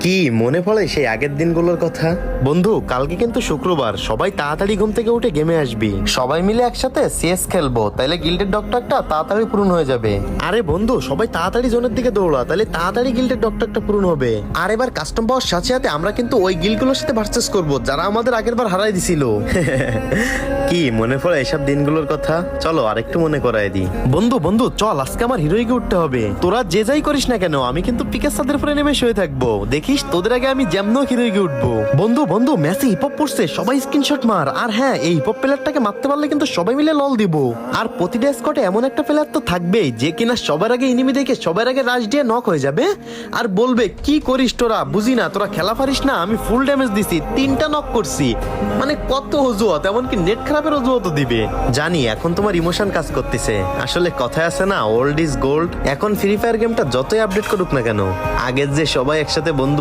কি মনে পড়ে সেই আগের দিনগুলোর কথা? বন্ধু, কালকে কিন্তু শুক্রবার, সবাই তাড়াতাড়ি ঘুম থেকে উঠে গেমে আসবি। সবাই মিলে একসাথে সিএস খেলবো, তাইলে গিল্ডের ডক্টরটা তাড়াতাড়ি পূরণ হয়ে যাবে। আরে বন্ধু, সবাই তাড়াতাড়ি জোনের দিকে দৌড়া, তাহলে তাড়াতাড়ি গিল্ডের ডক্টরটা পূরণ হবে। আর এবার কাস্টম পাওয়ার সাথে সাথে আমরা কিন্তু ওই গিল্ডগুলোর সাথে ভার্সেস করব যারা আমাদের আগের বার হারাই দিছিল। কি মনে পড়ে এসব দিনগুলোর কথা? চলো আরেকটু মনে করায় দিই। বন্ধু বন্ধু চল, আজকে আমার হিরোইকে উঠতে হবে। তোরা যে যাই করিস না কেন, আমি কিন্তু পিকের সাদের উপরে নেমে শুয়ে থাকবো। দেখিস তোদের আগে আমি যেমন হিরোইকে উঠবো। বন্ধু বন্ধু ম্যাচে হিপহপ পড়ছে, সবাই স্ক্রিনশট মার। আর হ্যাঁ, এই হিপহপ প্লেয়ারটাকে মারতে পারলে কিন্তু সবাই মিলে লল দিব। আর প্রতিটা স্কোয়াডে এমন একটা প্লেয়ার তো থাকবেই যে কিনা সবার আগে এনিমি দেখে সবার আগে রাশ দিয়ে নক হয়ে যাবে আর বলবে কি করিস তোরা, বুঝি না তোরা খেলা পারিস না, আমি ফুল ড্যামেজ দিছি, 3টা নক করছি। মানে কত অজুহাত, এমনকি নেট খারাপের অজুহাতও দিবে। জানি এখন তোমার ইমোশন কাজ করতেছে, আসলে কথায় আছে না, ওল্ড ইজ গোল্ড। এখন ফ্রি ফায়ার গেমটা যতই আপডেট করুক না কেন, আগের যে সবাই একসাথে বন্ধু